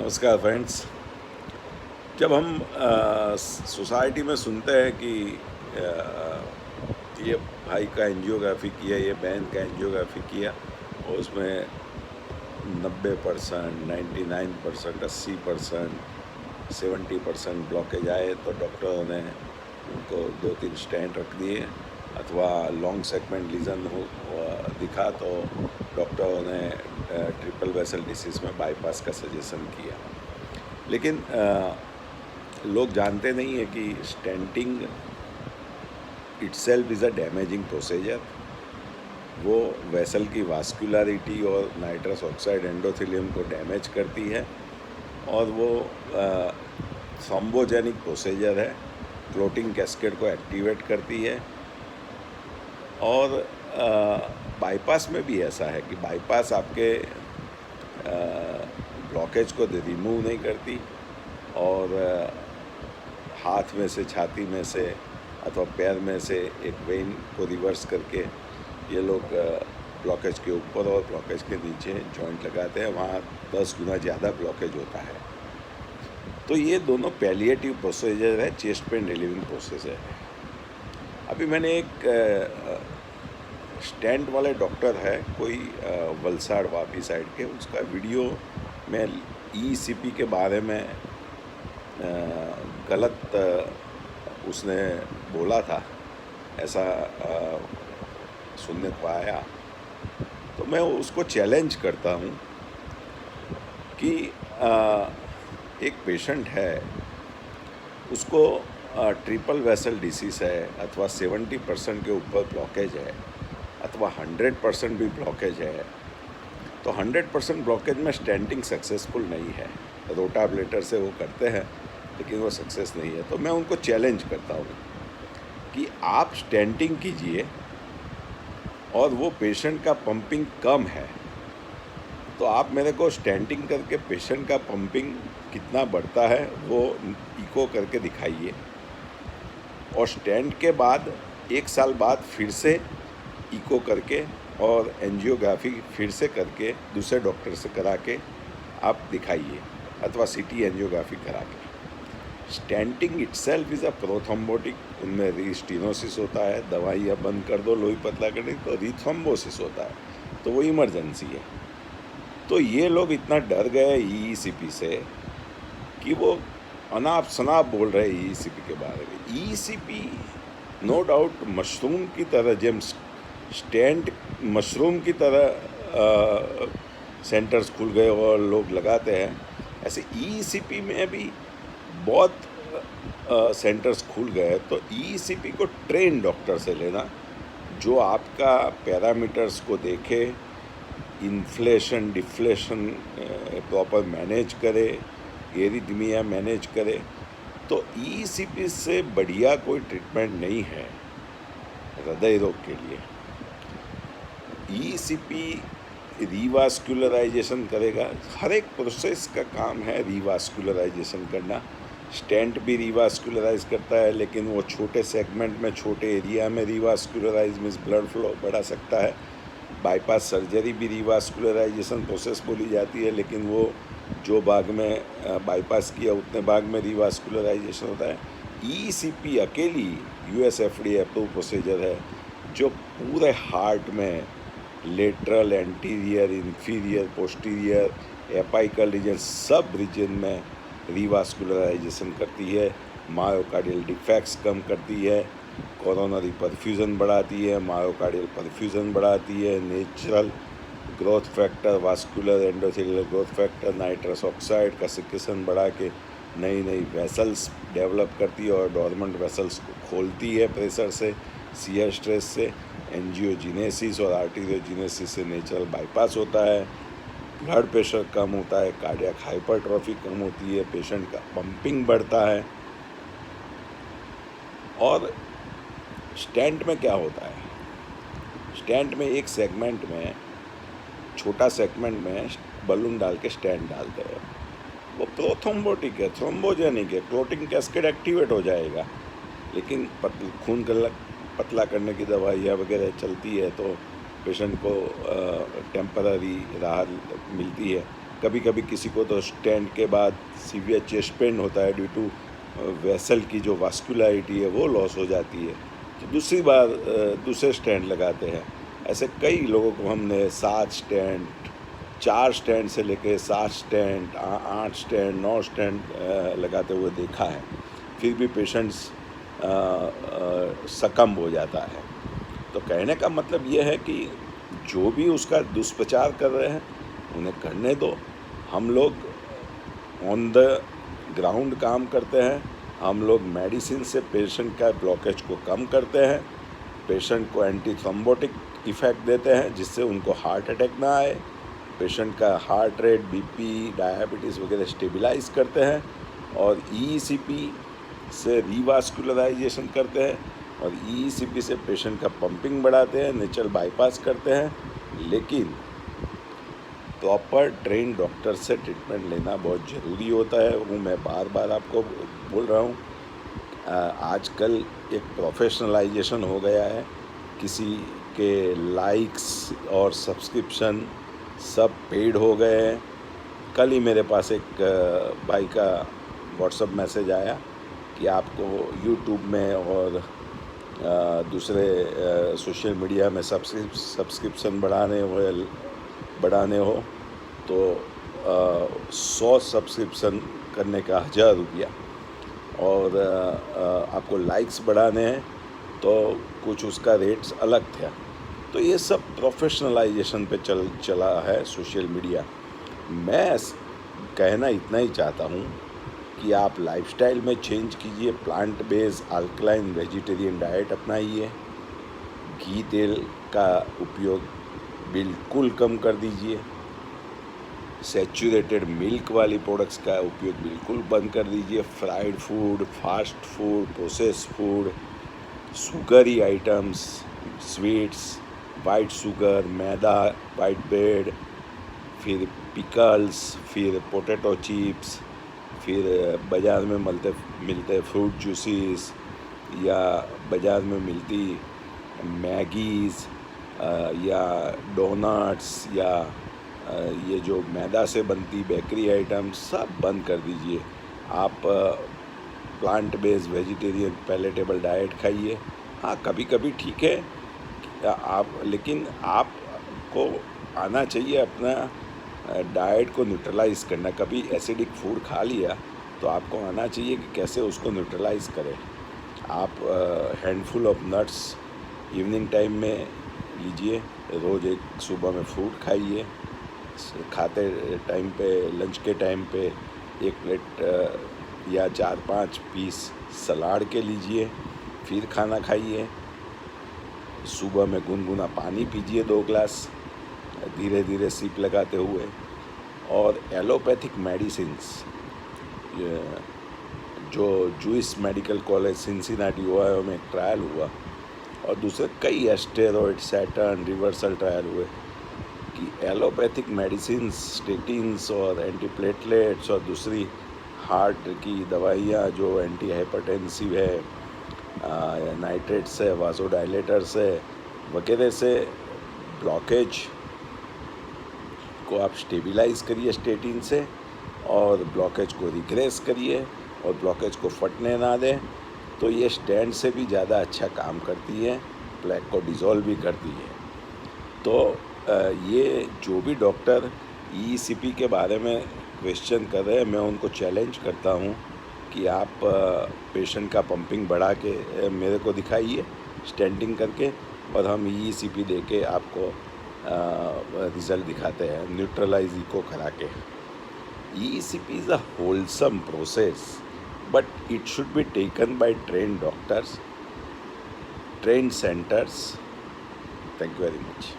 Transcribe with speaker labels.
Speaker 1: नमस्कार फ्रेंड्स। जब हम सोसाइटी में सुनते हैं कि ये भाई का एंजियोग्राफी किया, ये बहन का एंजियोग्राफी किया और उसमें 90%, 99%, 80%, 70% ब्लॉकेज आए तो डॉक्टरों ने उनको 2-3 स्टेंट रख दिए, अथवा लॉन्ग सेगमेंट लीजन हो दिखा तो डॉक्टरों ने ट्रिपल वेसल डिसीज़ में बाईपास का सजेशन किया। लेकिन लोग जानते नहीं है कि stenting itself is a damaging procedure. वो वेसल की वास्कुलरिटी और नाइट्रस ऑक्साइड एंडोथेलियम को डैमेज करती है और वो थ्रोम्बोजेनिक प्रोसीजर है, क्लोटिंग कैस्केड को एक्टिवेट करती है। और बाईपास में भी ऐसा है कि बाईपास आपके ब्लॉकेज को रिमूव नहीं करती और हाथ में से, छाती में से अथवा पैर में से एक वेन को रिवर्स करके ये लोग ब्लॉकेज के ऊपर और ब्लॉकेज के नीचे जॉइंट लगाते हैं, वहाँ 10 गुना ज़्यादा ब्लॉकेज होता है। तो ये दोनों पैलिएटिव प्रोसीजर है, चेस्ट पेन रिलीविंग प्रोसीजर है। अभी मैंने एक स्टेंट वाले डॉक्टर है कोई वलसाड़ वापी साइड के, उसका वीडियो में ईसीपी के बारे में गलत उसने बोला था, ऐसा सुनने को आया। तो मैं उसको चैलेंज करता हूँ कि एक पेशेंट है, उसको ट्रिपल वेसल डिसीज़ है अथवा 70% के ऊपर ब्लॉकेज है अथवा 100% भी ब्लॉकेज है, तो 100% ब्लॉकेज में स्टेंटिंग सक्सेसफुल नहीं है। रोटाब्लेटर से वो करते हैं लेकिन वो सक्सेस नहीं है। तो मैं उनको चैलेंज करता हूँ कि आप स्टेंटिंग कीजिए और वो पेशेंट का पंपिंग कम है तो आप मेरे को स्टेंटिंग करके पेशेंट का पंपिंग कितना बढ़ता है वो इको करके दिखाइए, और स्टेंट के बाद 1 साल बाद फिर से इको करके और एंजियोग्राफी फिर से करके दूसरे डॉक्टर से करा के आप दिखाइए, अथवा सीटी एंजियोग्राफी करा के। Stenting itself is a prothrombotic, उनमें रीस्टीनोसिस होता है, दवाइयाँ बंद कर दो लोही पतला करने, तो रीथ्रोम्बोसिस होता है, तो वो इमरजेंसी है। तो ये लोग इतना डर गए ईसीपी से कि वो अनाप शनाप बोल रहे हैं ईसीपी के बारे में। ईसीपी नो डाउट मशरूम की तरह, जेम्स स्टेंट मशरूम की तरह सेंटर्स खुल गए और लोग लगाते हैं, ऐसे ईसीपी में भी बहुत सेंटर्स खुल गए। तो ईसीपी को ट्रेन डॉक्टर से लेना जो आपका पैरामीटर्स को देखे, इन्फ्लेशन डिफ्लेशन प्रॉपर मैनेज करे, एरिथमिया मैनेज करे। तो ईसीपी से बढ़िया कोई ट्रीटमेंट नहीं है हृदय रोग के लिए। ईसीपी रीवास्कुलराइजेशन करेगा, हर एक प्रोसेस का काम है रीवास्कुलराइजेशन करना। स्टेंट भी रीवास्कुलराइज करता है, लेकिन वो छोटे सेगमेंट में, छोटे एरिया में रीवास्कुलराइज मीन्स ब्लड फ्लो बढ़ा सकता है। बाईपास सर्जरी भी रीवास्कुलराइजेशन प्रोसेस बोली जाती है, लेकिन वो जो भाग में बाईपास किया उतने भाग में रीवास्कुलराइजेशन होता है। ईसीपी अकेली यूएसएफडीए अप्रूव प्रोसीजर है जो पूरे हार्ट में lateral, anterior, inferior, posterior, apical region, सब रीजन में रीवास्कुलराइजेशन करती है। मायोकार्डियल डिफेक्ट्स कम करती है, कोरोनरी परफ्यूज़न बढ़ाती है, मायोकार्डियल परफ्यूज़न बढ़ाती है, natural growth factor, vascular endothelial growth factor, nitrous oxide का सिक्रेशन बढ़ा के नई नई वेसल्स डेवलप करती है और डोरमेंट वेसल्स को खोलती है प्रेशर से, शियर स्ट्रेस से। एंजियोजेनेसिस और आर्टेरियोजेनेसिस से नेचुरल बाईपास होता है, ब्लड प्रेशर कम होता है, कार्डियक हाइपरट्रॉफी कम होती है, पेशेंट का पंपिंग बढ़ता है। और स्टेंट में क्या होता है, स्टेंट में एक सेगमेंट में, छोटा सेगमेंट में बलून डाल के स्टेंट डालते हैं। वो प्रोथ्रोम्बोटिक है, थ्रोम्बोजेनिक है, क्लोटिंग कैस्केड एक्टिवेट हो जाएगा, लेकिन खून पतला करने की दवाइयाँ वगैरह चलती है तो पेशेंट को टेम्पररी राहत मिलती है। कभी कभी किसी को तो स्टेंट के बाद सीवियर चेस्ट पेन होता है ड्यू टू वेसल की जो वास्कुलरिटी है वो लॉस हो जाती है, तो दूसरी बार दूसरे स्टेंट लगाते हैं। ऐसे कई लोगों को हमने 7 स्टेंट, 4 स्टेंट से लेके 7 स्टेंट, 8 स्टेंट, 9 स्टेंट लगाते हुए देखा है। फिर भी पेशेंट्स सकम्ब हो जाता है। तो कहने का मतलब ये है कि जो भी उसका दुष्प्रचार कर रहे हैं उन्हें करने दो। हम लोग ऑन द ग्राउंड काम करते हैं, हम लोग मेडिसिन से पेशेंट का ब्लॉकेज को कम करते हैं, पेशेंट को एंटी थ्रोम्बोटिक इफ़ेक्ट देते हैं जिससे उनको हार्ट अटैक ना आए, पेशेंट का हार्ट रेट, बीपी, डायबिटीज़ वगैरह स्टेबलाइज करते हैं, और ईसीपी से रिवास्कुलराइजेशन करते हैं, और ईसीपी से पेशेंट का पंपिंग बढ़ाते हैं, नेचुरल बाईपास करते हैं। लेकिन प्रॉपर ट्रेन डॉक्टर से ट्रीटमेंट लेना बहुत ज़रूरी होता है। वो मैं बार बार आपको बोल रहा हूँ। आजकल एक प्रोफेशनलाइजेशन हो गया है, किसी के लाइक्स और सब्सक्रिप्शन सब पेड हो गए हैं। कल ही मेरे पास एक भाई का व्हाट्सएप मैसेज आया कि आपको यूट्यूब में और दूसरे सोशल मीडिया में सब्सक्रिप्शन बढ़ाने हो तो 100 सब्सक्रिप्शन करने का 1000 रुपया, और आपको लाइक्स बढ़ाने हैं तो कुछ उसका रेट्स अलग था। तो ये सब प्रोफेशनलाइजेशन पे चला है सोशल मीडिया। मैं कहना इतना ही चाहता हूँ कि आप लाइफस्टाइल में चेंज कीजिए, plant based alkaline vegetarian diet अपनाइए, घी तेल का उपयोग बिल्कुल कम कर दीजिए, सैचुरेटेड मिल्क वाली प्रोडक्ट्स का उपयोग बिल्कुल बंद कर दीजिए, fried food, fast food, processed food, sugary items, sweets, white sugar, मैदा, वाइट ब्रेड, फिर पिकल्स, फिर पोटैटो चिप्स, फिर बाज़ार में मिलते फ्रूट जूसेस, या बाज़ार में मिलती मैगीज़, या डोनट्स, या ये जो मैदा से बनती बेकरी आइटम्स सब बंद कर दीजिए। आप plant based vegetarian palatable diet खाइए। हाँ, कभी कभी ठीक है लेकिन आपको आना चाहिए अपना डाइट को न्यूट्रलाइज़ करना। कभी एसिडिक फूड खा लिया तो आपको आना चाहिए कि कैसे उसको न्यूट्रलाइज़ करें। आप handful of nuts evening time में लीजिए, रोज़ एक सुबह में फ्रूट खाइए, खाते टाइम पे, लंच के टाइम पे 1 प्लेट या 4-5 पीस सलाद के लीजिए, फिर खाना खाइए। सुबह में गुनगुना पानी पीजिए 2 ग्लास, धीरे धीरे सिप लगाते हुए। और एलोपैथिक मेडिसिन्स जो Jewish medical college Cincinnati Ohio में एक ट्रायल हुआ, और दूसरे कई एस्टेरॉयड, सैटर्न, रिवर्सल ट्रायल हुए कि एलोपैथिक मेडिसिन्स, स्टेटिन्स और एंटीप्लेटलेट्स और दूसरी हार्ट की दवाइयाँ जो एंटी हाइपरटेंसिव है, नाइट्रेट्स है, वासोडाइलेटर्स है वगैरह से ब्लॉकेज को आप स्टेबलाइज करिए स्टेटिन से, और ब्लॉकेज को रिग्रेस करिए, और ब्लॉकेज को फटने ना दें। तो ये स्टैंड से भी ज़्यादा अच्छा काम करती है, प्लेक को डिज़ोल्व भी करती है। तो ये जो भी डॉक्टर ईसीपी के बारे में क्वेश्चन कर रहे हैं, मैं उनको चैलेंज करता हूँ कि आप पेशेंट का पंपिंग बढ़ा के मेरे को दिखाइए स्टेंटिंग करके, और हम ईसीपी दे के आपको रिज़ल्ट दिखाते हैं न्यूट्रलाइज इको करा के। ECP is a wholesome process, but it should be taken by trained doctors, trained centers. Thank you very much.